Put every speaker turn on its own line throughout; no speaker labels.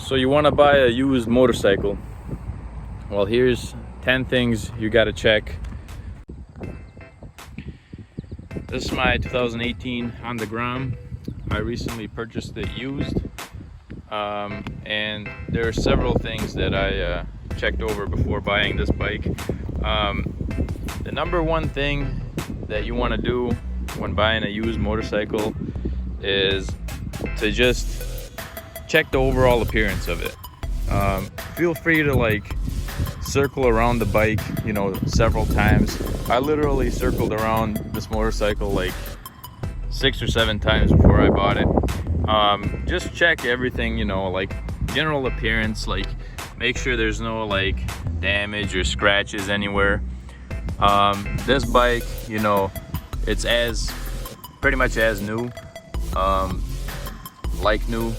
So you want to buy a used motorcycle. Well, here's 10 things you got to check. This is my 2018 Honda Gram. I recently purchased it used, and there are several things that I checked over before buying this bike. The number one thing that you want to do when buying a used motorcycle is to just check the overall appearance of it. Feel free to like circle around the bike, you know, several times. I literally circled around this motorcycle like 6 or 7 times before I bought it. Just check everything, you know, like general appearance, like make sure there's no like damage or scratches anywhere. This bike, you know, it's pretty much as new, like new.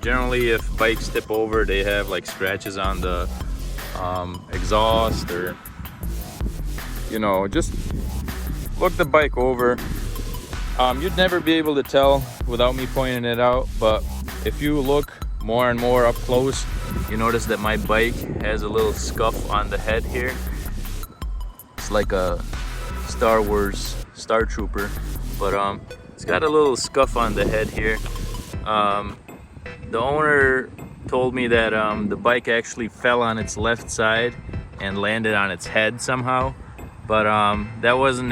Generally, if bikes tip over, they have like scratches on the exhaust, or you know, just look the bike over. You'd never be able to tell without me pointing it out, but if you look more and more up close, you notice that my bike has a little scuff on the head here. It's like a Star Wars Star Trooper, but it's got a little scuff on the head here. The owner told me that the bike actually fell on its left side and landed on its head somehow, but that wasn't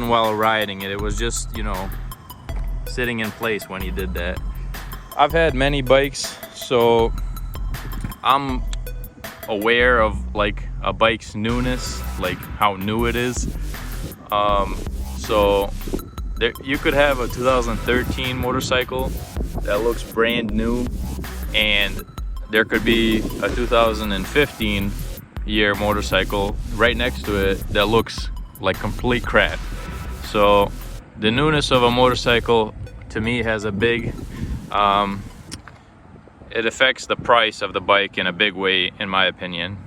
while riding it. It was just, you know, sitting in place when he did that. I've had many bikes, so I'm aware of like a bike's newness, like how new it is. So you could have a 2013 motorcycle that looks brand new, and there could be a 2015 year motorcycle right next to it that looks like complete crap. So the newness of a motorcycle to me has a big it affects the price of the bike in a big way, in my opinion.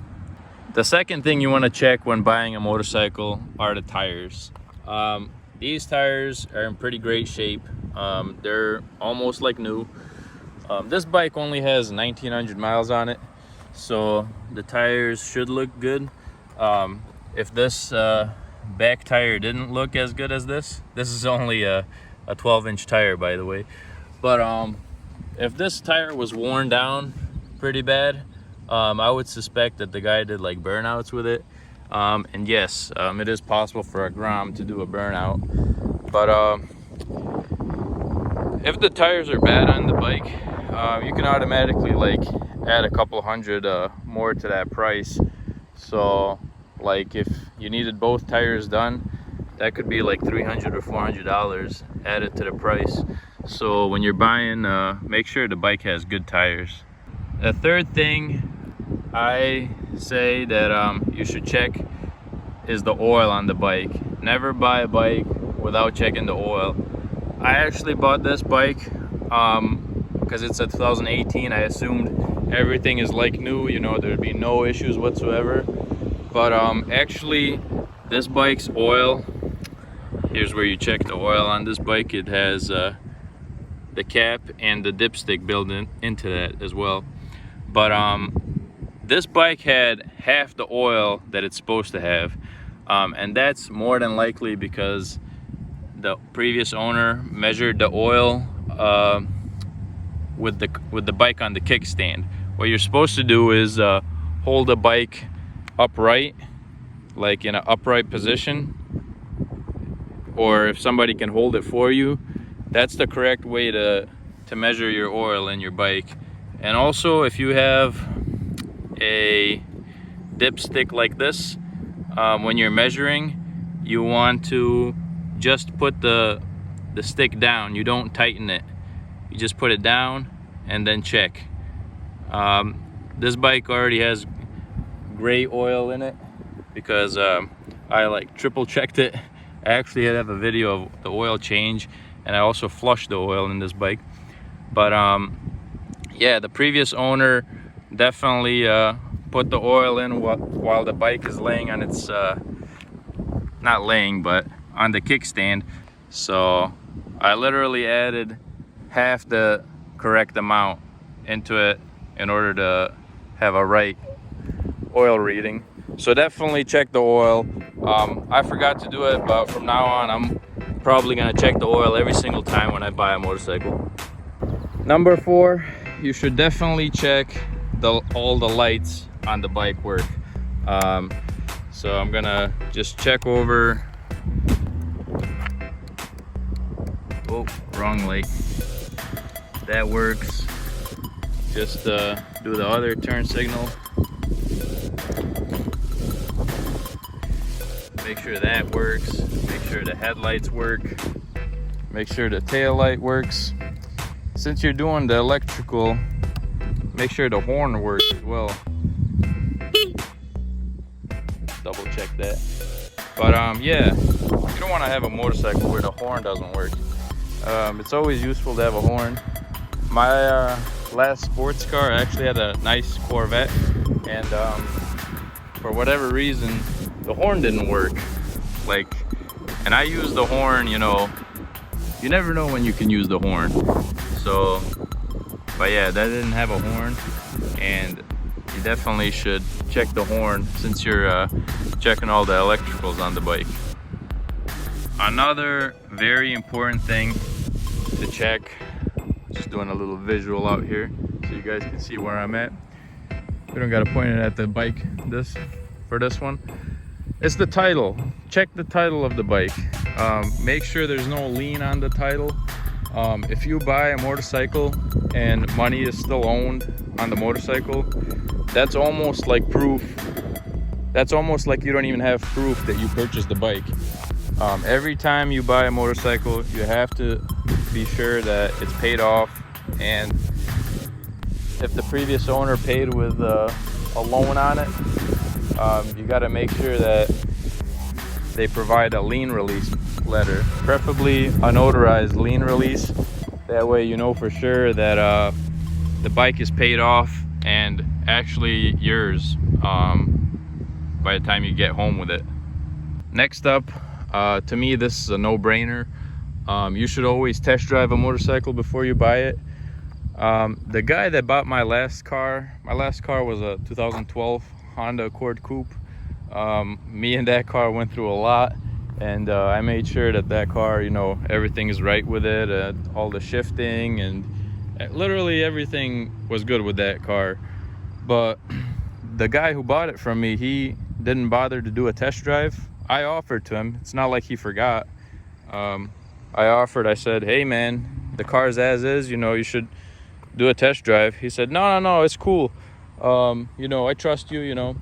The second thing you want to check when buying a motorcycle are the tires. These tires are in pretty great shape. They're almost like new. This bike only has 1,900 miles on it, so the tires should look good. If this back tire didn't look as good as this is only a 12-inch tire, by the way. But if this tire was worn down pretty bad, I would suspect that the guy did like burnouts with it. And yes, it is possible for a Gram to do a burnout, but if the tires are bad on the bike, you can automatically like add a couple hundred more to that price. So like if you needed both tires done, that could be like $300 or $400 added to the price. So when you're buying, make sure the bike has good tires. The third thing I say that you should check is the oil on the bike. Never buy a bike without checking the oil. I actually bought this bike because it's a 2018. I assumed everything is like new, you know, there'd be no issues whatsoever. But actually this bike's oil, here's where you check the oil on this bike. It has the cap and the dipstick built into that as well. But this bike had half the oil that it's supposed to have, and that's more than likely because the previous owner measured the oil with the bike on the kickstand. What you're supposed to do is hold the bike upright, like in an upright position, or if somebody can hold it for you, that's the correct way to measure your oil in your bike. And also, if you have a dipstick like this, when you're measuring, you want to just put the stick down. You don't tighten it. You just put it down and then check. This bike already has gray oil in it because I like triple checked it. I actually have a video of the oil change, and I also flushed the oil in this bike. But yeah, the previous owner definitely put the oil in while the bike is laying on its not laying, but on the kickstand. So I literally added half the correct amount into it in order to have a right oil reading. So definitely check the oil. I forgot to do it, but from now on I'm probably gonna check the oil every single time when I buy a motorcycle. Number 4, you should definitely check all the lights on the bike work. So I'm gonna just check over. Oh, wrong light. That works. Just do the other turn signal. Make sure that works. Make sure the headlights work. Make sure the tail light works. Since you're doing the electrical, make sure the horn works as well. Double check that. But yeah, you don't want to have a motorcycle where the horn doesn't work. It's always useful to have a horn. My last sports car actually had a nice Corvette, and for whatever reason the horn didn't work. And I used the horn, you know, you never know when you can use the horn. So, but yeah, that didn't have a horn, and you definitely should check the horn since you're checking all the electricals on the bike. Another very important thing to check, just doing a little visual out here so you guys can see where I'm at. We don't gotta point it at the bike for this one. It's the title. Check the title of the bike. Make sure there's no lien on the title. If you buy a motorcycle and money is still owned on the motorcycle, that's almost like proof. That's almost like you don't even have proof that you purchased the bike. Every time you buy a motorcycle, you have to be sure that it's paid off, and if the previous owner paid with a loan on it, you got to make sure that they provide a lien release letter, preferably a notarized lien release. That way you know for sure that the bike is paid off and actually yours by the time you get home with it. Next up, to me this is a no-brainer. You should always test drive a motorcycle before you buy it. The guy that bought my last car was a 2012 Honda Accord Coupe. Me and that car went through a lot, and I made sure that car, you know, everything is right with it, all the shifting and literally everything was good with that car. But the guy who bought it from me, he didn't bother to do a test drive. I offered to him. It's not like he forgot. I said, hey man, the car's as is, you know, you should do a test drive. He said, no, it's cool. You know, I trust you, you know,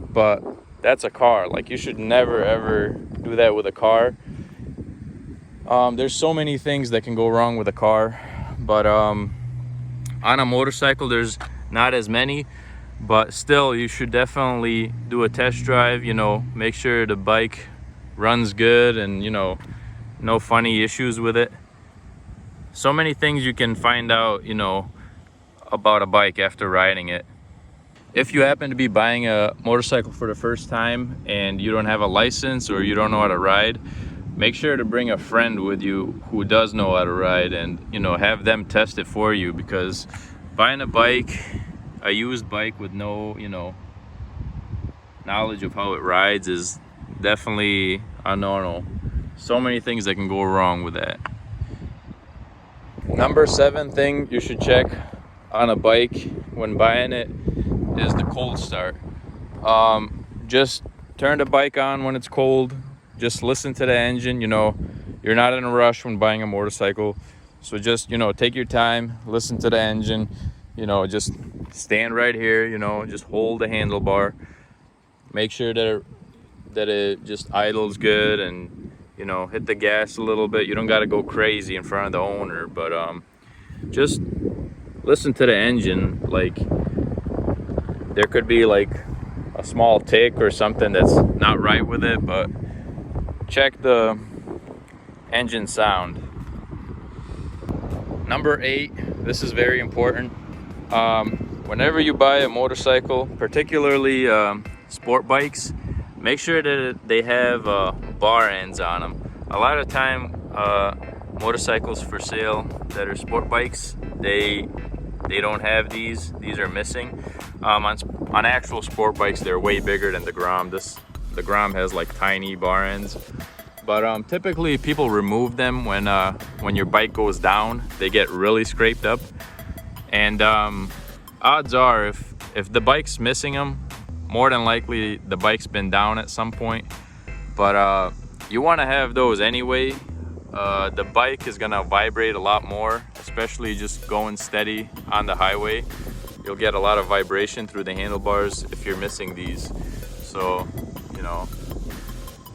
but that's a car. Like, you should never ever do that with a car. There's so many things that can go wrong with a car, but on a motorcycle there's not as many. But still, you should definitely do a test drive, you know, make sure the bike runs good and, you know, no funny issues with it. So many things you can find out, you know, about a bike after riding it. If you happen to be buying a motorcycle for the first time and you don't have a license or you don't know how to ride, make sure to bring a friend with you who does know how to ride, and, you know, have them test it for you, because buying a used bike with no, you know, knowledge of how it rides is definitely a no-no. So many things that can go wrong with that. Number 7 thing you should check on a bike when buying it is the cold start. Just turn the bike on when it's cold. Just listen to the engine. You know, you're not in a rush when buying a motorcycle, so just, you know, take your time, listen to the engine. You know, just stand right here, you know, just hold the handlebar, make sure that it just idles good, and, you know, hit the gas a little bit. You don't got to go crazy in front of the owner, but just listen to the engine. Like, there could be like a small tick or something that's not right with it, but check the engine sound. Number 8, this is very important. Whenever you buy a motorcycle, particularly sport bikes, make sure that they have bar ends on them. A lot of time motorcycles for sale that are sport bikes, they don't have these. These are missing. On actual sport bikes, they're way bigger than the Grom. The Grom has like tiny bar ends. But typically people remove them when your bike goes down. They get really scraped up. And odds are, if the bike's missing them, more than likely the bike's been down at some point. But you want to have those anyway. The bike is gonna vibrate a lot more, especially just going steady on the highway. You'll get a lot of vibration through the handlebars if you're missing these. So, you know,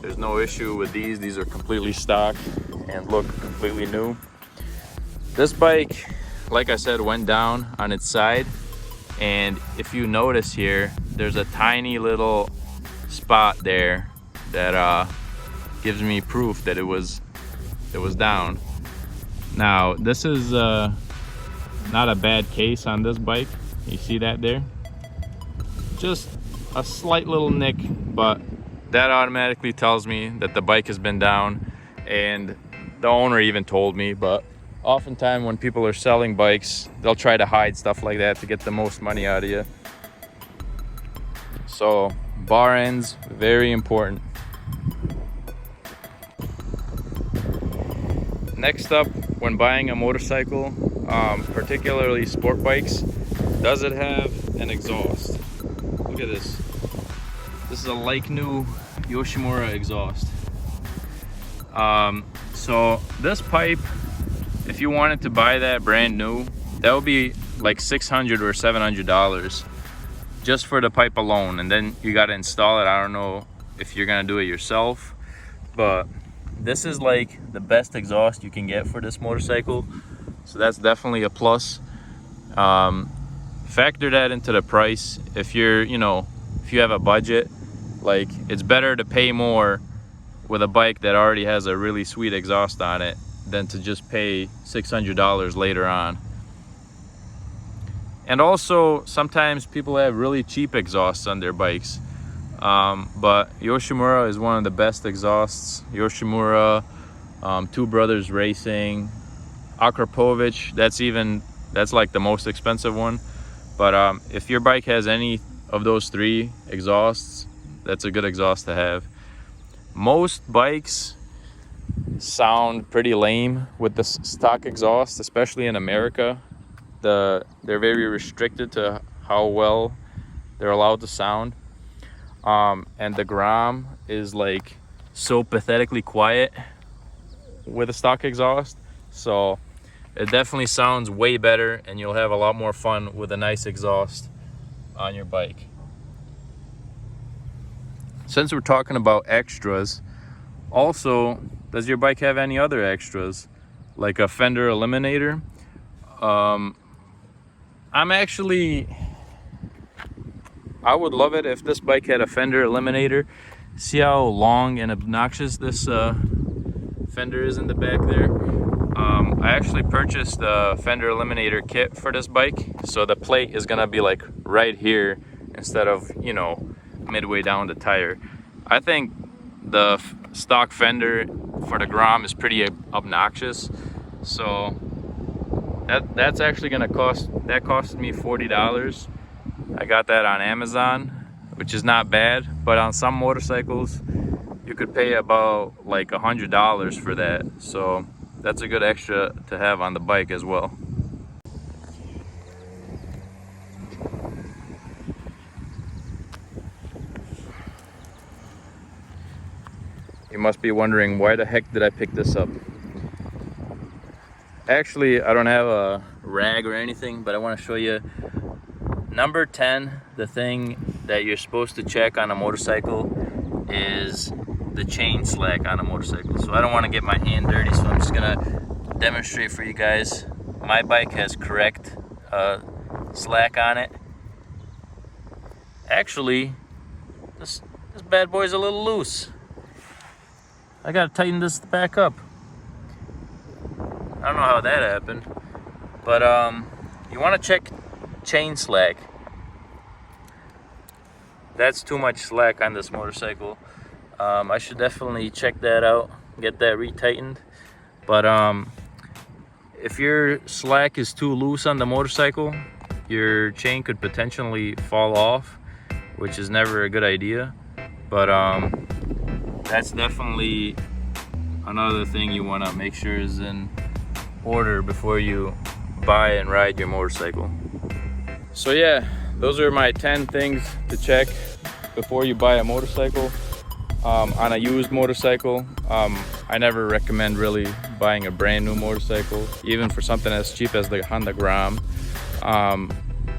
there's no issue with these. These are completely stock and look completely new. This bike, like I said, went down on its side. And if you notice here, there's a tiny little spot there that gives me proof that it was down. Now, this is not a bad case on this bike. You see that there? Just a slight little nick, but that automatically tells me that the bike has been down, and the owner even told me. But oftentimes when people are selling bikes, they'll try to hide stuff like that to get the most money out of you. So bar ends, very important. Next up, when buying a motorcycle, particularly sport bikes, does it have an exhaust? Look at this. This is a like new Yoshimura exhaust. So this pipe, if you wanted to buy that brand new, that would be like $600 or $700 just for the pipe alone, and then you got to install it. I don't know if you're gonna do it yourself, but this is like the best exhaust you can get for this motorcycle, so that's definitely a plus. Factor that into the price. If you're, if you have a budget, like, it's better to pay more with a bike that already has a really sweet exhaust on it than to just pay $600 later on. And also, sometimes people have really cheap exhausts on their bikes. But Yoshimura is one of the best exhausts. Yoshimura, Two Brothers Racing, Akrapovic, that's like the most expensive one. But if your bike has any of those three exhausts, that's a good exhaust to have. Most bikes sound pretty lame with the stock exhaust, especially in America. They're very restricted to how well they're allowed to sound. And the Grom is like so pathetically quiet with a stock exhaust, so it definitely sounds way better, and you'll have a lot more fun with a nice exhaust on your bike. Since we're talking about extras, also, does your bike have any other extras, like a Fender Eliminator? I would love it if this bike had a Fender Eliminator. See how long and obnoxious this fender is in the back there? I actually purchased the Fender Eliminator kit for this bike, so the plate is gonna be like right here instead of, midway down the tire. I think the stock fender for the Grom is pretty obnoxious, so that's actually gonna cost me $40. I got that on Amazon, which is not bad, but on some motorcycles you could pay about like $100 for that, so that's a good extra to have on the bike as well. You must be wondering, why the heck did I pick this up? Actually, I don't have a rag or anything, but I want to show you number 10. The thing that you're supposed to check on a motorcycle is the chain slack on a motorcycle. So I don't want to get my hand dirty, so I'm just gonna demonstrate for you guys. My bike has correct slack on it. Actually, this bad boy's a little loose. I gotta tighten this back up. I don't know how that happened, but you want to check chain slack. That's too much slack on this motorcycle. I should definitely check that out, get that retightened. But if your slack is too loose on the motorcycle, your chain could potentially fall off, which is never a good idea. But that's definitely another thing you want to make sure is in order before you buy and ride your motorcycle. So yeah, those are my 10 things to check before you buy a motorcycle. On a used motorcycle, I never recommend really buying a brand new motorcycle, even for something as cheap as the Honda Gram.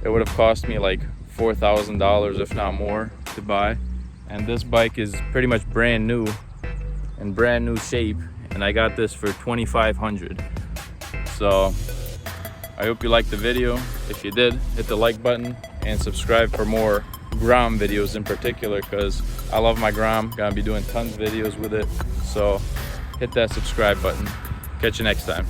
It would have cost me like $4,000 if not more to buy, and this bike is pretty much brand new, in brand new shape, and I got this for $2,500. So I hope you liked the video. If you did, hit the like button and subscribe for more Gram videos in particular, because I love my Gram. Gonna be doing tons of videos with it, so hit that subscribe button. Catch you next time.